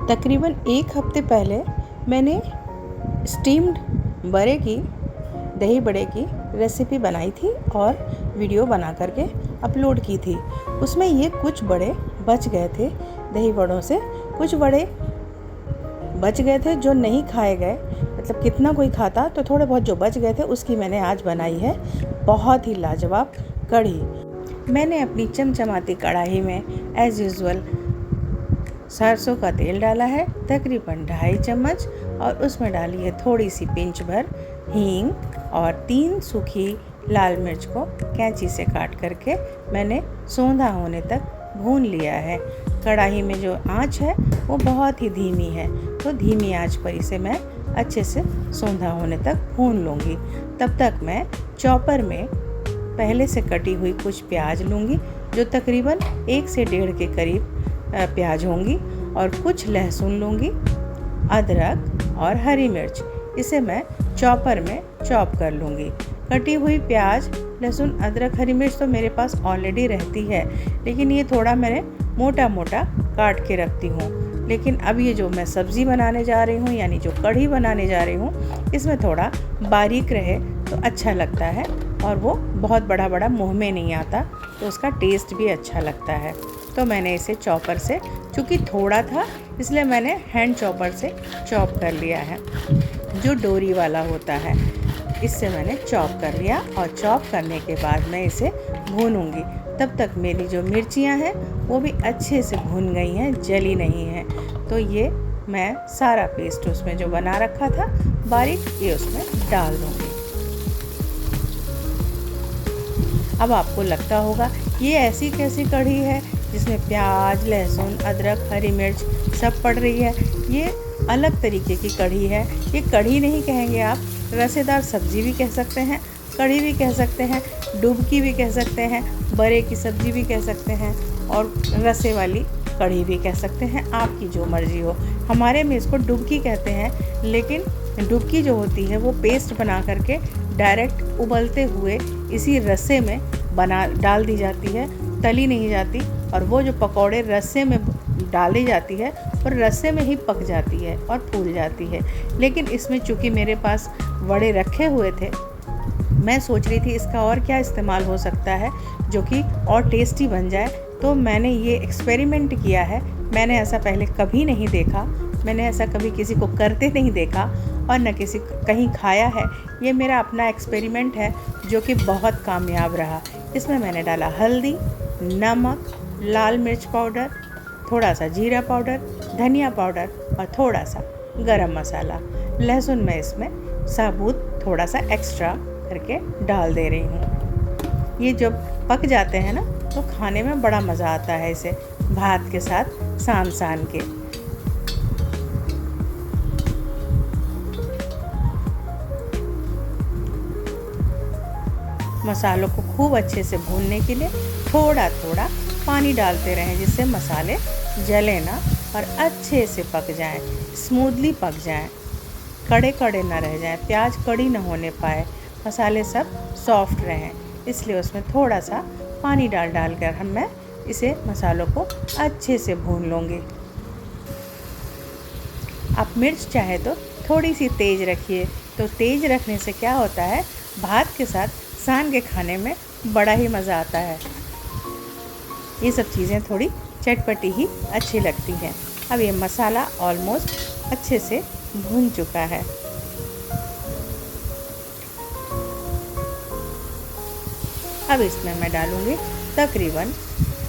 तकरीबन 1 हफ्ते पहले मैंने स्टीम्ड बड़े की दही बड़े की रेसिपी बनाई थी और वीडियो बना करके अपलोड की थी। उसमें ये कुछ बड़े बच गए थे दही बड़ों से, कुछ बड़े बच गए थे जो नहीं खाए गए, मतलब कितना कोई खाता तो थोड़े बहुत जो बच गए थे उसकी मैंने आज बनाई है बहुत ही लाजवाब कढ़ी। मैंने अपनी चमचमाती कढ़ाई में एज़ यूजुअल सरसों का तेल डाला है तकरीबन 2.5 चम्मच, और उसमें डाली है थोड़ी सी पिंच भर हींग और 3 सूखी लाल मिर्च को कैंची से काट करके मैंने सौंधा होने तक भून लिया है। कढ़ाई में जो आंच है वो बहुत ही धीमी है, तो धीमी आंच पर इसे मैं अच्छे से सौंधा होने तक भून लूँगी। तब तक मैं चॉपर में पहले से कटी हुई कुछ प्याज लूँगी जो तकरीबन 1 से 1.5 के करीब प्याज होंगी, और कुछ लहसुन लूँगी, अदरक और हरी मिर्च, इसे मैं चॉपर में चॉप कर लूँगी। कटी हुई प्याज, लहसुन, अदरक, हरी मिर्च तो मेरे पास ऑलरेडी रहती है, लेकिन ये थोड़ा मैंने मोटा मोटा काट के रखती हूँ। लेकिन अब ये जो मैं सब्ज़ी बनाने जा रही हूँ, यानी जो कढ़ी बनाने जा रही हूँ, इसमें थोड़ा बारीक रहे तो अच्छा लगता है और वो बहुत बड़ा बड़ा मुँह में नहीं आता, तो उसका टेस्ट भी अच्छा लगता है। तो मैंने इसे चॉपर से, चूँकि थोड़ा था इसलिए मैंने हैंड चॉपर से चॉप कर लिया है, जो डोरी वाला होता है, इससे मैंने चॉप कर लिया। और चॉप करने के बाद मैं इसे भूनूंगी। तब तक मेरी जो मिर्चियाँ हैं वो भी अच्छे से भून गई हैं, जली नहीं हैं। तो ये मैं सारा पेस्ट उसमें जो बना रखा था बारीक, ये उसमें डाल दूँगी। अब आपको लगता होगा ये ऐसी कैसी कढ़ी है जिसमें प्याज, लहसुन, अदरक, हरी मिर्च सब पड़ रही है। ये अलग तरीके की कढ़ी है। ये कढ़ी नहीं कहेंगे आप, रसेदार सब्जी भी कह सकते हैं, कढ़ी भी कह सकते हैं, डुबकी भी कह सकते हैं, बड़े की सब्जी भी कह सकते हैं, और रसे वाली कढ़ी भी कह सकते हैं, आपकी जो मर्ज़ी हो। हमारे में इसको डुबकी कहते हैं, लेकिन डुबकी जो होती है वो पेस्ट बना करके डायरेक्ट उबलते हुए इसी रसे में डाल दी जाती है, तली नहीं जाती, और वो जो पकौड़े रस्से में डाली जाती है और रस्से में ही पक जाती है और फूल जाती है। लेकिन इसमें चूँकि मेरे पास वड़े रखे हुए थे, मैं सोच रही थी इसका और क्या इस्तेमाल हो सकता है जो कि और टेस्टी बन जाए, तो मैंने ये एक्सपेरिमेंट किया है। मैंने ऐसा पहले कभी नहीं देखा, मैंने ऐसा कभी किसी को करते नहीं देखा और न किसी कहीं खाया है। ये मेरा अपना एक्सपेरिमेंट है जो कि बहुत कामयाब रहा। इसमें मैंने डाला हल्दी, नमक, लाल मिर्च पाउडर, थोड़ा सा जीरा पाउडर, धनिया पाउडर और थोड़ा सा गरम मसाला। लहसुन मैं इसमें साबुत थोड़ा सा एक्स्ट्रा करके डाल दे रही हूँ। ये जब पक जाते हैं ना तो खाने में बड़ा मज़ा आता है, इसे भात के साथ सान सान के। मसालों को खूब अच्छे से भूनने के लिए थोड़ा थोड़ा पानी डालते रहें, जिससे मसाले जले ना और अच्छे से पक जाएं, स्मूथली पक जाएं, कड़े कड़े ना रह जाएं, प्याज कड़ी ना होने पाए, मसाले सब सॉफ्ट रहें। इसलिए उसमें थोड़ा सा पानी डाल कर मैं इसे मसालों को अच्छे से भून लूँगी। आप मिर्च चाहे तो थोड़ी सी तेज़ रखिए, तो तेज़ रखने से क्या होता है, भात के साथ सान के खाने में बड़ा ही मज़ा आता है। ये सब चीज़ें थोड़ी चटपटी ही अच्छी लगती हैं। अब ये मसाला ऑलमोस्ट अच्छे से भून चुका है। अब इसमें मैं डालूँगी तकरीबन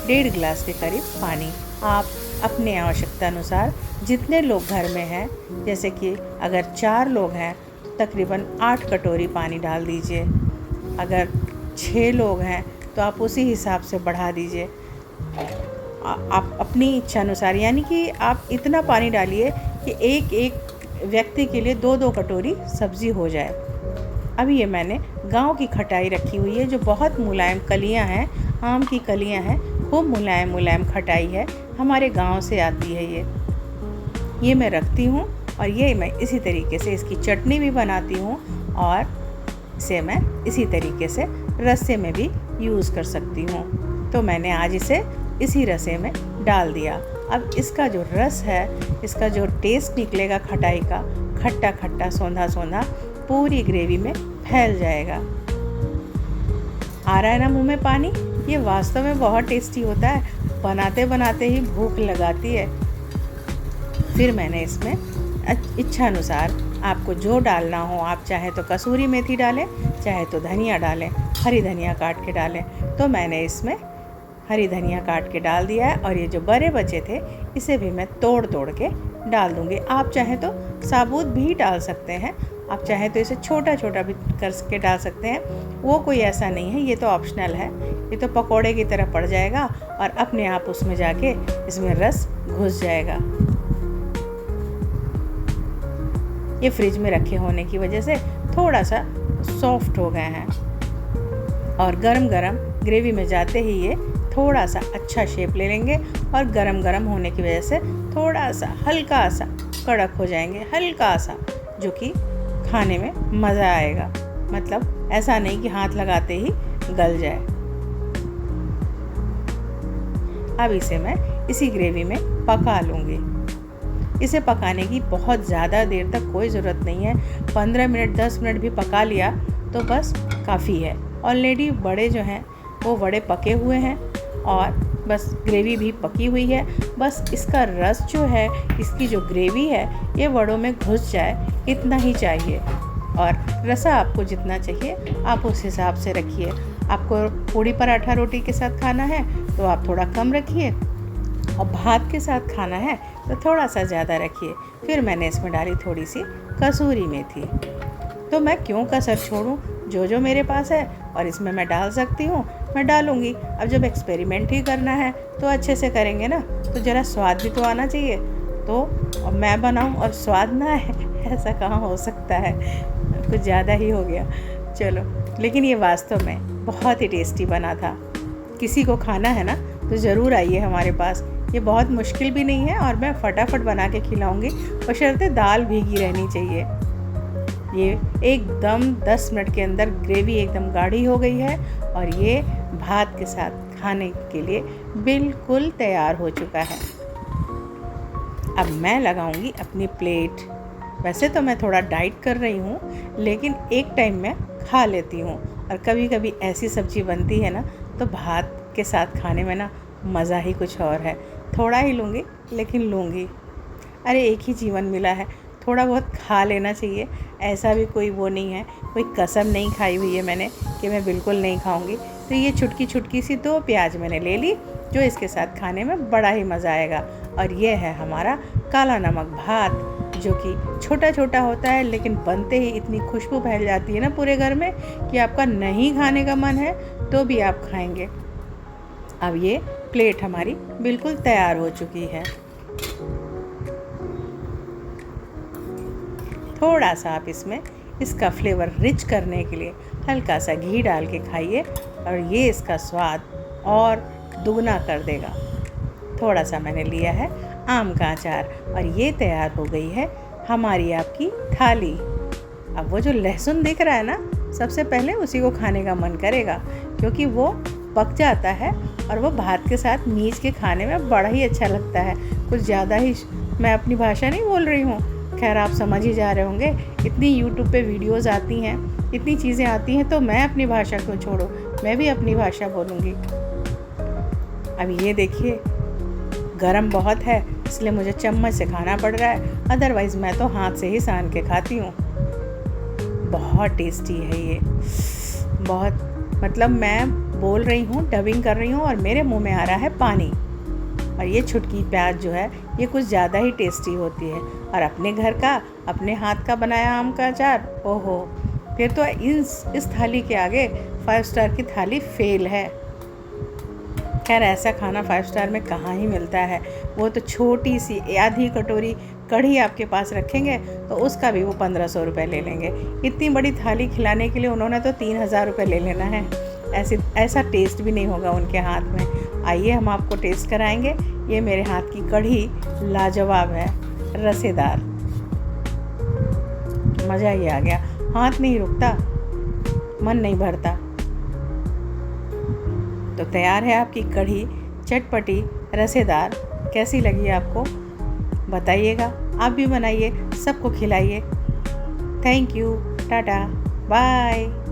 1.5 गिलास के करीब पानी। आप अपने आवश्यकता अनुसार, जितने लोग घर में हैं, जैसे कि अगर 4 लोग हैं तो तकरीबन 8 कटोरी पानी डाल दीजिए। अगर 6 लोग हैं तो आप उसी हिसाब से बढ़ा दीजिए। आप अपनी इच्छा अनुसार, यानी कि आप इतना पानी डालिए कि एक एक व्यक्ति के लिए 2-2 कटोरी सब्ज़ी हो जाए। अभी ये मैंने गांव की खटाई रखी हुई है, जो बहुत मुलायम कलियां हैं, आम की कलियां हैं, खूब मुलायम मुलायम खटाई है, हमारे गांव से आती है ये मैं रखती हूँ। और ये मैं इसी तरीके से इसकी चटनी भी बनाती हूँ, और इसे मैं इसी तरीके से रस्से में भी यूज़ कर सकती हूँ। तो मैंने आज इसे इसी रसे में डाल दिया अब इसका जो रस है, इसका जो टेस्ट निकलेगा खटाई का, खट्टा खट्टा सौंधा सौंधा, पूरी ग्रेवी में फैल जाएगा। आ रहा है ना मुंह में पानी? ये वास्तव में बहुत टेस्टी होता है, बनाते बनाते ही भूख लगाती है। फिर मैंने इसमें इच्छा अनुसार आपको जो डालना हो, आप चाहे तो कसूरी मेथी डालें, चाहे तो धनिया डालें, हरी धनिया काट के डालें। तो मैंने इसमें हरी धनिया काट के डाल दिया है और ये जो बड़े बचे थे इसे भी मैं तोड़ तोड़ के डाल दूँगी। आप चाहें तो साबुत भी डाल सकते हैं, आप चाहें तो इसे छोटा छोटा भी करके डाल सकते हैं, वो कोई ऐसा नहीं है, ये तो ऑप्शनल है। ये तो पकोड़े की तरह पड़ जाएगा और अपने आप उसमें जाके इसमें रस घुस जाएगा। ये फ्रिज में रखे होने की वजह से थोड़ा सा सॉफ्ट हो गए हैं और गरम गरम ग्रेवी में जाते ही ये थोड़ा सा अच्छा शेप ले लेंगे और गरम गरम होने की वजह से थोड़ा सा हल्का सा कड़क हो जाएंगे, हल्का सा, जो कि खाने में मज़ा आएगा। मतलब ऐसा नहीं कि हाथ लगाते ही गल जाए। अब इसे मैं इसी ग्रेवी में पका लूँगी। इसे पकाने की बहुत ज़्यादा देर तक कोई ज़रूरत नहीं है, 15 मिनट 10 मिनट भी पका लिया तो बस काफ़ी है। ऑलरेडी बड़े जो हैं वो बड़े पके हुए हैं और बस ग्रेवी भी पकी हुई है। बस इसका रस जो है, इसकी जो ग्रेवी है, ये बड़ों में घुस जाए, इतना ही चाहिए। और रसा आपको जितना चाहिए आप उस हिसाब से रखिए। आपको पूड़ी पराठा रोटी के साथ खाना है तो आप थोड़ा कम रखिए, और भात के साथ खाना है तो थोड़ा सा ज़्यादा रखिए। फिर मैंने इसमें डाली थोड़ी सी कसूरी मेथी। तो मैं क्यों कसर छोड़ूं, जो मेरे पास है और इसमें मैं डाल सकती हूँ मैं डालूँगी। अब जब एक्सपेरिमेंट ही करना है तो अच्छे से करेंगे ना, तो ज़रा स्वाद भी तो आना चाहिए। तो मैं बनाऊँ और स्वाद ना है, ऐसा कहाँ हो सकता है, कुछ ज़्यादा ही हो गया। चलो, लेकिन ये वास्तव में बहुत ही टेस्टी बना था। किसी को खाना है ना तो ज़रूर आइए हमारे पास। ये बहुत मुश्किल भी नहीं है और मैं फटाफट बना के खिलाऊंगी, बशर्ते दाल भीगी रहनी चाहिए। ये एकदम 10 मिनट के अंदर ग्रेवी एकदम गाढ़ी हो गई है और ये भात के साथ खाने के लिए बिल्कुल तैयार हो चुका है। अब मैं लगाऊंगी अपनी प्लेट। वैसे तो मैं थोड़ा डाइट कर रही हूँ, लेकिन एक टाइम मैं खा लेती हूँ, और कभी कभी ऐसी सब्ज़ी बनती है ना तो भात के साथ खाने में ना मज़ा ही कुछ और है। थोड़ा ही लूँगी लेकिन लूँगी। अरे एक ही जीवन मिला है, थोड़ा बहुत खा लेना चाहिए। ऐसा भी कोई वो नहीं है, कोई कसम नहीं खाई हुई है मैंने कि मैं बिल्कुल नहीं खाऊंगी। तो ये छुटकी छुटकी सी 2 प्याज मैंने ले ली, जो इसके साथ खाने में बड़ा ही मज़ा आएगा। और ये है हमारा काला नमक भात, जो कि छोटा छोटा होता है लेकिन बनते ही इतनी खुशबू फैल जाती है ना पूरे घर में कि आपका नहीं खाने का मन है तो भी आप खाएंगे। अब ये प्लेट हमारी बिल्कुल तैयार हो चुकी है। थोड़ा सा आप इसमें इसका फ्लेवर रिच करने के लिए हल्का सा घी डाल के खाइए और ये इसका स्वाद और दुगना कर देगा। थोड़ा सा मैंने लिया है आम का अचार और ये तैयार हो गई है हमारी आपकी थाली। अब वो जो लहसुन दिख रहा है ना, सबसे पहले उसी को खाने का मन करेगा, क्योंकि वो पक जाता है और वो भात के साथ मीच के खाने में बड़ा ही अच्छा लगता है। कुछ ज़्यादा ही मैं अपनी भाषा नहीं बोल रही हूँ, खैर आप समझ ही जा रहे होंगे। इतनी यूट्यूब पे वीडियोस आती हैं, इतनी चीज़ें आती हैं, तो मैं अपनी भाषा को छोड़ो, मैं भी अपनी भाषा बोलूँगी। अब ये देखिए, गरम बहुत है इसलिए मुझे चम्मच से खाना पड़ रहा है, अदरवाइज़ मैं तो हाथ से ही सान के खाती हूँ। बहुत टेस्टी है ये, बहुत, मतलब मैं बोल रही हूँ, डबिंग कर रही हूँ और मेरे मुंह में आ रहा है पानी। और ये छुटकी प्याज जो है ये कुछ ज़्यादा ही टेस्टी होती है। और अपने घर का, अपने हाथ का बनाया आम का अचार, ओहो, फिर तो इस थाली के आगे 5 स्टार की थाली फेल है। खैर ऐसा खाना 5 स्टार में कहाँ ही मिलता है। वो तो छोटी सी आधी कटोरी कढ़ी आपके पास रखेंगे तो उसका भी वो 1500 रुपये ले लेंगे। इतनी बड़ी थाली खिलाने के लिए उन्होंने तो 3000 रुपये ले लेना है। ऐसा टेस्ट भी नहीं होगा उनके हाथ में। आइए हम आपको टेस्ट कराएंगे। ये मेरे हाथ की कढ़ी लाजवाब है, रसेदार, मज़ा ही आ गया। हाथ नहीं रुकता, मन नहीं भरता। तो तैयार है आपकी कढ़ी, चटपटी, रसेदार कैसी लगी आपको बताइएगा। आप भी बनाइए, सबको खिलाइए। Thank you, tata, bye.